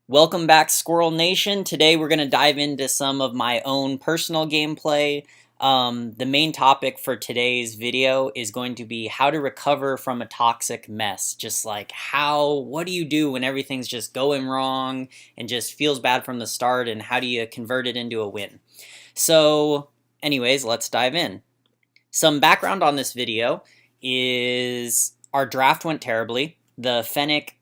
Welcome back, Squirrel Nation. Today we're going to dive into some of my own personal gameplay. The main topic for today's video is going to be how to recover from a toxic mess. Just like what do you do when everything's just going wrong and just feels bad from the start, and how do you convert it into a win? So, anyways, let's dive in. Some background on this video is our draft went terribly. The Fennec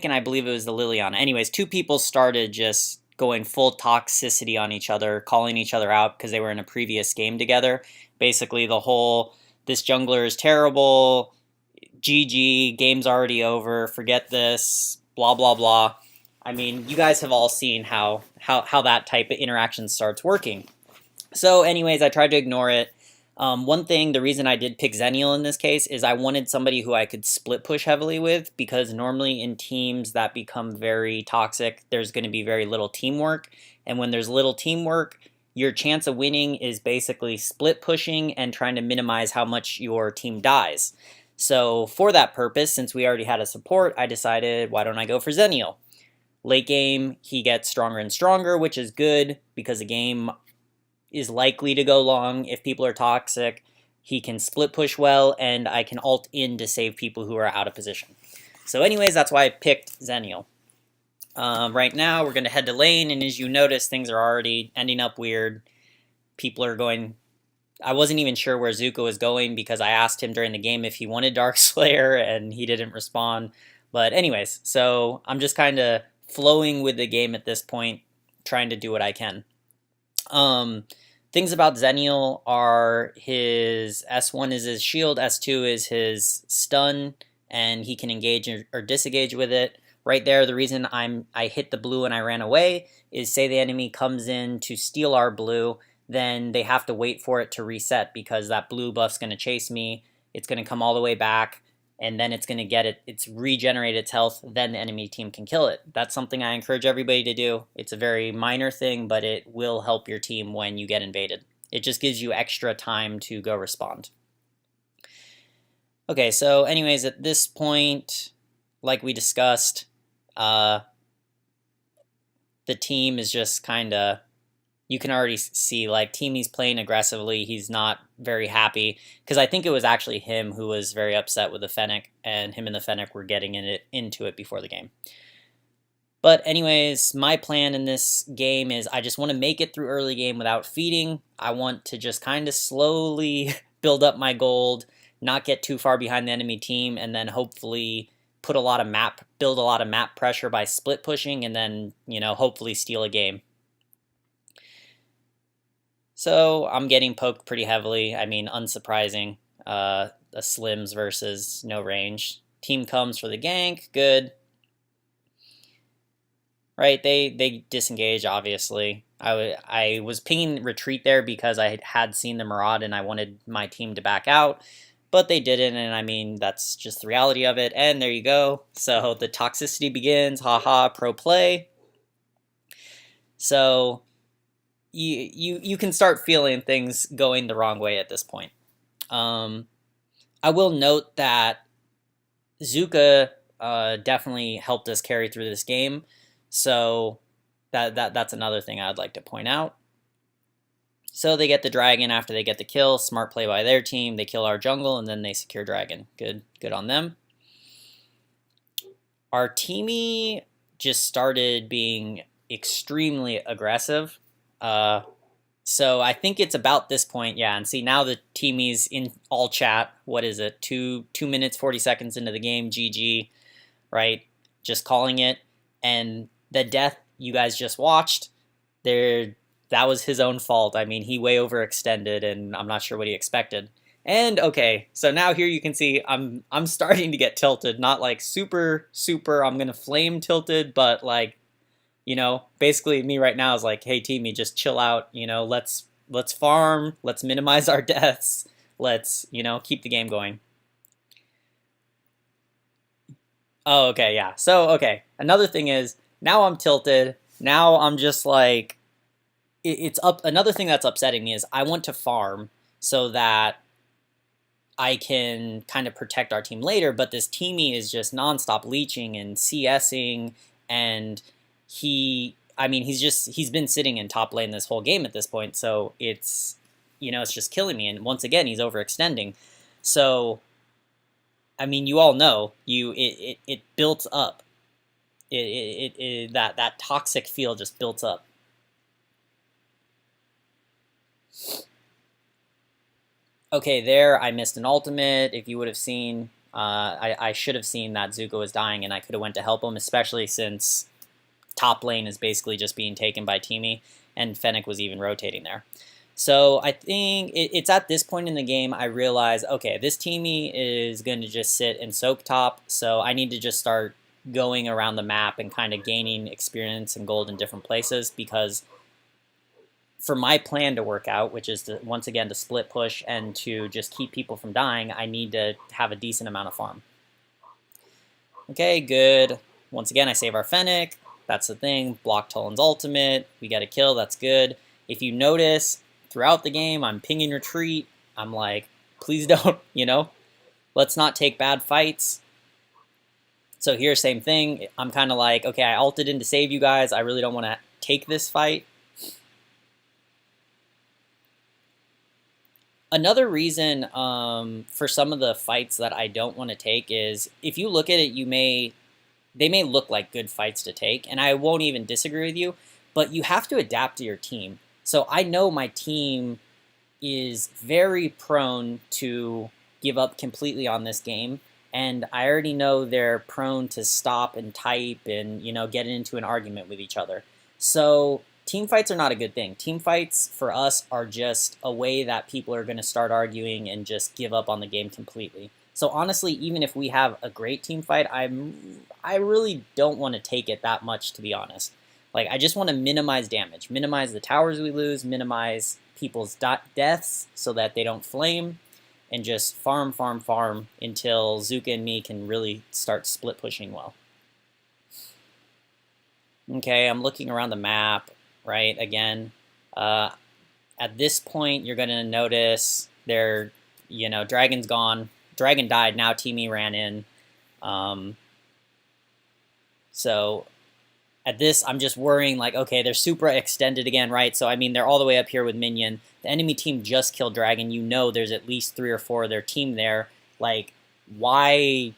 and I believe it was the Liliana. Anyways, two people started just going full toxicity on each other, calling each other out because they were in a previous game together. Basically, the whole this jungler is terrible, GG, game's already over, forget this, blah blah blah. I mean, you guys have all seen how that type of interaction starts working. So, anyways, I tried to ignore it. The reason I did pick Xeniel in this case is I wanted somebody who I could split push heavily with, because normally in teams that become very toxic, there's going to be very little teamwork. And when there's little teamwork, your chance of winning is basically split pushing and trying to minimize how much your team dies. So for that purpose, since we already had a support, I decided, why don't I go for Xeniel? Late game, he gets stronger and stronger, which is good because the game is likely to go long. If people are toxic, he can split push well, and I can ult in to save people who are out of position. So anyways, that's why I picked Xeniel. Right now, we're going to head to lane, and as you notice, things are already ending up weird. People are going... I wasn't even sure where Zuko was going because I asked him during the game if he wanted Dark Slayer, and he didn't respond. But anyways, so I'm just kind of flowing with the game at this point, trying to do what I can. Things about Xeniel are his S1 is his shield, S2 is his stun, and he can engage or disengage with it. Right there, the reason I hit the blue and I ran away is, say the enemy comes in to steal our blue, then they have to wait for it to reset because that blue buff's going to chase me. It's going to come all the way back, and then it's going to it's regenerate its health, then the enemy team can kill it. That's something I encourage everybody to do. It's a very minor thing, but it will help your team when you get invaded. It just gives you extra time to go respond. Okay, so anyways, at this point, like we discussed, the team is just kind of, you can already see, like, Teamy's playing aggressively. He's not very happy, because I think it was actually him who was very upset with the Fennec, and him and the Fennec were getting into it before the game. But anyways, my plan in this game is I just want to make it through early game without feeding. I want to just kind of slowly build up my gold, not get too far behind the enemy team, and then hopefully build a lot of map pressure by split pushing, and then, hopefully steal a game. So I'm getting poked pretty heavily. I mean, unsurprising. A slims versus no range. Team comes for the gank. Good. Right, they disengage, obviously. I was pinging retreat there because I had seen the Maraud and I wanted my team to back out. But they didn't, and I mean, that's just the reality of it. And there you go. So the toxicity begins. Haha, pro play. So you can start feeling things going the wrong way at this point. I will note that Zuka definitely helped us carry through this game, so that's another thing I'd like to point out. So they get the dragon after they get the kill. Smart play by their team. They kill our jungle, and then they secure dragon. Good on them. Our teamie just started being extremely aggressive. So I think it's about this point, yeah, and see, now the teamie's in all chat. What is it? 2 minutes 40 seconds into the game, GG, right? Just calling it. And the death you guys just watched, that was his own fault. I mean, he way overextended, and I'm not sure what he expected. And okay, so now here you can see I'm starting to get tilted, not like super I'm gonna flame tilted, but like, basically me right now is like, hey, teamie, just chill out. Let's farm. Let's minimize our deaths. Let's, keep the game going. Oh, okay, yeah. So, okay. Another thing is, now I'm tilted. Now I'm just like, it's up. Another thing that's upsetting me is I want to farm so that I can kind of protect our team later, but this Teamy is just nonstop leeching and CSing, and he's been sitting in top lane this whole game at this point, so it's just killing me. And once again, he's overextending. So, I mean, you all know it built up. That toxic feel just built up. Okay, there I missed an ultimate. If you would have seen, I should have seen that Zuko was dying, and I could have went to help him, especially since top lane is basically just being taken by Teamy, and Fennec was even rotating there. So I think it's at this point in the game I realize, okay, this Teamy is going to just sit and soak top, so I need to just start going around the map and kind of gaining experience and gold in different places, because for my plan to work out, which is to, once again, to split push and to just keep people from dying, I need to have a decent amount of farm. Okay, good. Once again, I save our Fennec. That's the thing. Block Tullin's ultimate. We got a kill. That's good. If you notice, throughout the game, I'm pinging retreat. I'm like, please don't, let's not take bad fights. So here, same thing. I'm kind of like, okay, I ulted in to save you guys. I really don't want to take this fight. Another reason for some of the fights that I don't want to take is, if you look at it, they may look like good fights to take, and I won't even disagree with you, but you have to adapt to your team. So I know my team is very prone to give up completely on this game, and I already know they're prone to stop and type and, get into an argument with each other. So team fights are not a good thing. Team fights for us are just a way that people are going to start arguing and just give up on the game completely. So honestly, even if we have a great team fight, I really don't want to take it that much, to be honest. Like, I just want to minimize damage, minimize the towers we lose, minimize people's deaths so that they don't flame, and just farm until Zuka and me can really start split pushing well. Okay, I'm looking around the map, right, again. At this point, you're going to notice Dragon's gone. Dragon died, now Teamy ran in. So at this, I'm just worrying, like, okay, they're super extended again, right? So, I mean, they're all the way up here with Minion. The enemy team just killed Dragon. There's at least 3 or 4 of their team there. Like, why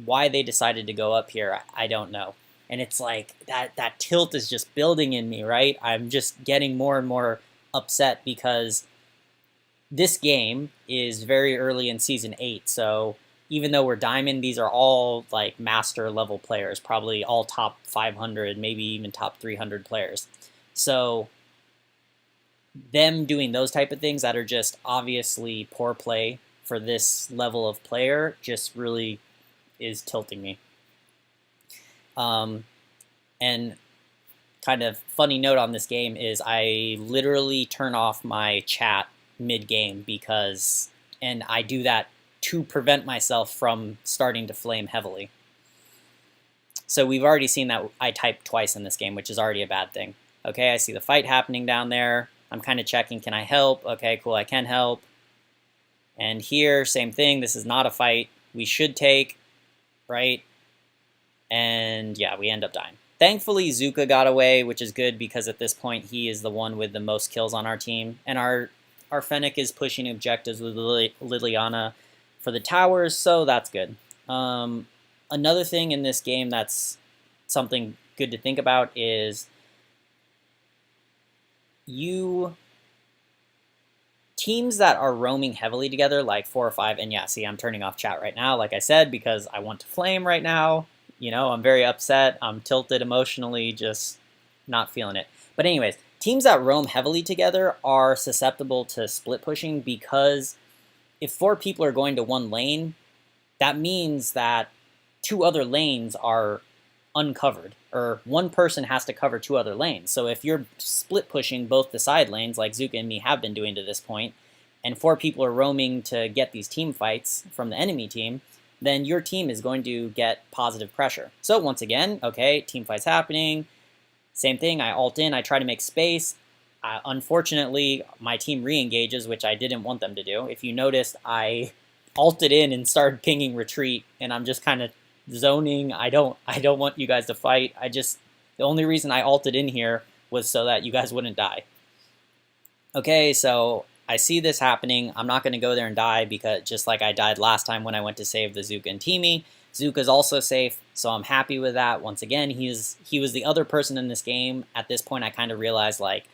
they decided to go up here, I don't know. And it's like, that tilt is just building in me, right? I'm just getting more and more upset because this game is very early in Season 8, so even though we're Diamond, these are all like master level players, probably all top 500, maybe even top 300 players. So them doing those type of things that are just obviously poor play for this level of player just really is tilting me. And kind of funny note on this game is I literally turn off my chat mid-game and I do that to prevent myself from starting to flame heavily. So we've already seen that I typed twice in this game, which is already a bad thing. Okay, I see the fight happening down there. I'm kind of checking, can I help? Okay, cool, I can help. And here, same thing, this is not a fight we should take, right? And yeah, we end up dying. Thankfully, Zuka got away, which is good because at this point he is the one with the most kills on our team. And our Fennec is pushing objectives with Liliana for the towers, so that's good. Another thing in this game that's something good to think about is teams that are roaming heavily together, like 4 or 5, and yeah, see, I'm turning off chat right now, like I said, because I want to flame right now. I'm very upset. I'm tilted emotionally, just not feeling it. But anyways, teams that roam heavily together are susceptible to split pushing because if 4 people are going to one lane, that means that 2 other lanes are uncovered, or one person has to cover 2 other lanes. So if you're split pushing both the side lanes, like Zuka and me have been doing to this point, and 4 people are roaming to get these team fights from the enemy team, then your team is going to get positive pressure. So once again, okay, team fight's happening. Same thing, I ult in, I try to make space. Unfortunately, my team re-engages, which I didn't want them to do. If you noticed, I ulted in and started pinging retreat, and I'm just kind of zoning. I don't want you guys to fight. The only reason I ulted in here was so that you guys wouldn't die. Okay, so I see this happening. I'm not going to go there and die, because just like I died last time when I went to save the Zuka and Teamy, Zuka's also safe, so I'm happy with that. Once again, he was the other person in this game. At this point, I kind of realized, like,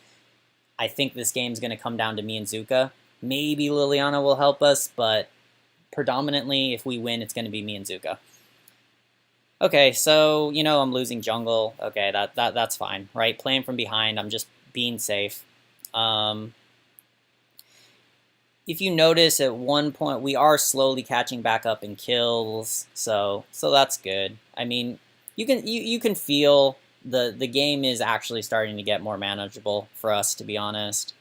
I think this game's going to come down to me and Zuka. Maybe Liliana will help us, but predominantly, if we win, it's going to be me and Zuka. Okay, so, I'm losing jungle. Okay, that's fine, right? Playing from behind, I'm just being safe. If you notice, at one point, we are slowly catching back up in kills, so that's good. I mean, you can feel the game is actually starting to get more manageable for us, to be honest.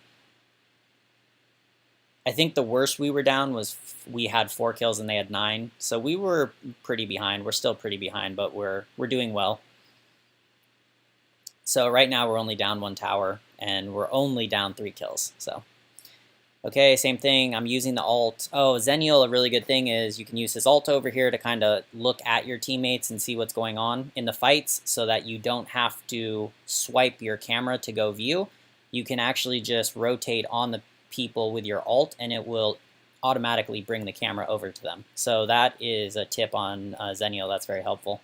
I think the worst we were down was we had 4 kills and they had 9, so we were pretty behind. We're still pretty behind, but we're doing well. So right now we're only down 1 tower, and we're only down 3 kills, so. Okay, same thing, I'm using the ult. Oh, Xeniel, a really good thing is you can use his ult over here to kind of look at your teammates and see what's going on in the fights, so that you don't have to swipe your camera to go view. You can actually just rotate on the people with your ult, and it will automatically bring the camera over to them. So that is a tip on Xeniel that's very helpful.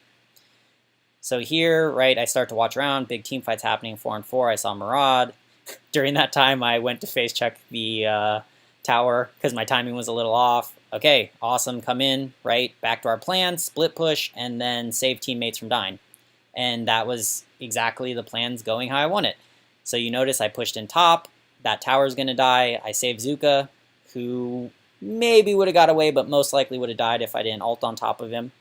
So here, right, I start to watch around, big team fights happening, 4-on-4, I saw Murad. During that time, I went to face check the tower because my timing was a little off. Okay, awesome, come in, right, back to our plan, split push, and then save teammates from dying. And that was exactly the plans going how I want it. So you notice I pushed in top, that tower's going to die, I saved Zuka, who maybe would have got away, but most likely would have died if I didn't ult on top of him.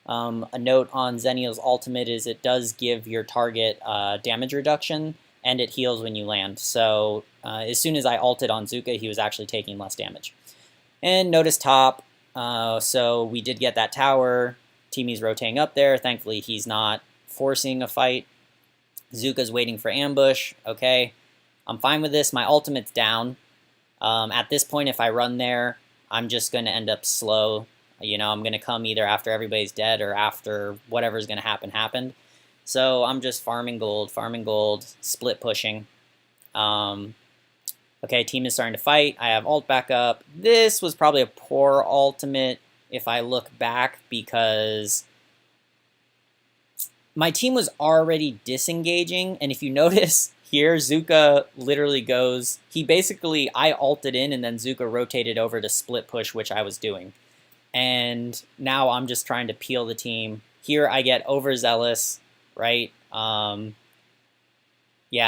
A note on Xeniel's ultimate is it does give your target damage reduction, and it heals when you land. So as soon as I ulted on Zuka, he was actually taking less damage. And notice top, so we did get that tower. Teamy's rotating up there. Thankfully, he's not forcing a fight. Zuka's waiting for ambush. Okay, I'm fine with this. My ultimate's down. At this point, if I run there, I'm just going to end up slow. I'm going to come either after everybody's dead or after whatever's going to happen happened. So I'm just farming gold, split pushing. Okay, team is starting to fight. I have ult back up. This was probably a poor ultimate if I look back, because my team was already disengaging. And if you notice here, Zuka literally goes, I ulted in and then Zuka rotated over to split push, which I was doing. And now I'm just trying to peel the team. Here I get overzealous. Right? Yeah,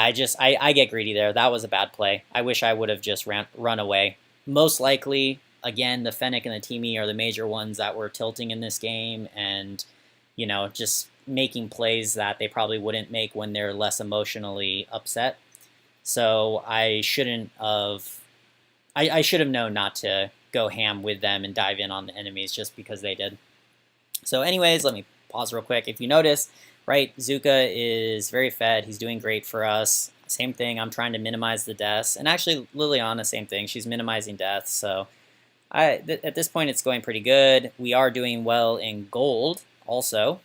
I get greedy there. That was a bad play. I wish I would have just run away. Most likely, again, the Fennec and the Teamy are the major ones that were tilting in this game, and, just making plays that they probably wouldn't make when they're less emotionally upset. So I shouldn't have... I should have known not to go ham with them and dive in on the enemies just because they did. So anyways, let me pause real quick. If you notice... Right, Zuka is very fed. He's doing great for us. Same thing, I'm trying to minimize the deaths. And actually, Liliana, same thing. She's minimizing deaths. So at this point, it's going pretty good. We are doing well in gold also.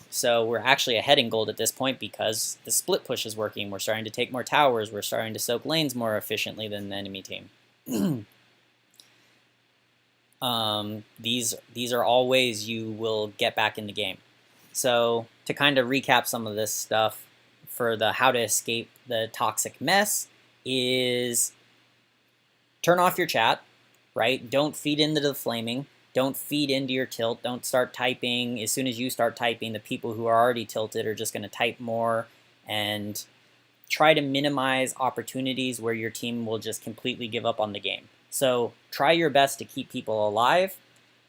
So we're actually ahead in gold at this point because the split push is working. We're starting to take more towers. We're starting to soak lanes more efficiently than the enemy team. These are all ways you will get back in the game. So to kind of recap some of this stuff for the how to escape the toxic mess is turn off your chat, right? Don't feed into the flaming. Don't feed into your tilt. Don't start typing. As soon as you start typing, the people who are already tilted are just going to type more, and try to minimize opportunities where your team will just completely give up on the game. So try your best to keep people alive.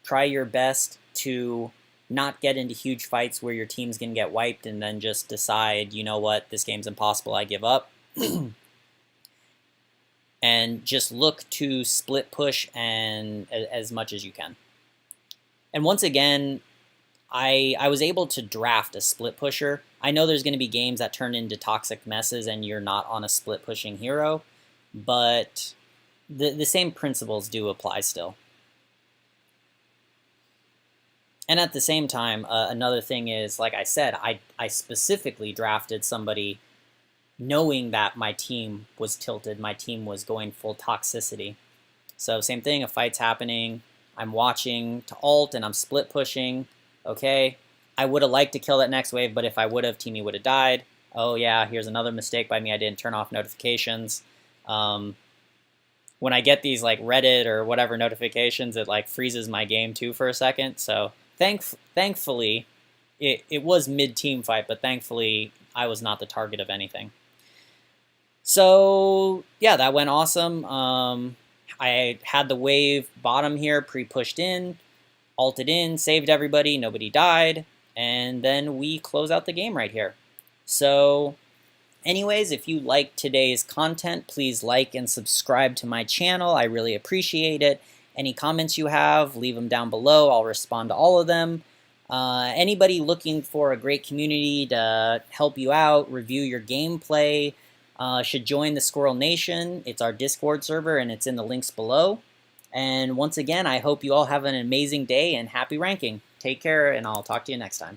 Try your best to not get into huge fights where your team's going to get wiped and then just decide, you know what, this game's impossible, I give up. And just look to split push and as much as you can. And once again, I was able to draft a split pusher. I know there's going to be games that turn into toxic messes and you're not on a split pushing hero, but the same principles do apply still. And at the same time, another thing is, like I said, I specifically drafted somebody knowing that my team was tilted, my team was going full toxicity. So same thing, a fight's happening, I'm watching to ult and I'm split pushing. Okay, I would have liked to kill that next wave, but if I would have, teammate would have died. Oh yeah, here's another mistake by me, I didn't turn off notifications. When I get these like Reddit or whatever notifications, it like freezes my game too for a second. So thankfully, it was mid-team fight, but thankfully I was not the target of anything. So yeah, that went awesome. I had the wave bottom here pre-pushed in, ulted in, saved everybody, nobody died, and then we close out the game right here. So anyways, if you liked today's content, please like and subscribe to my channel. I really appreciate it. Any comments you have, leave them down below. I'll respond to all of them. Anybody looking for a great community to help you out, review your gameplay, should join the Squirrel Nation. It's our Discord server, and it's in the links below. And once again, I hope you all have an amazing day and happy ranking. Take care, and I'll talk to you next time.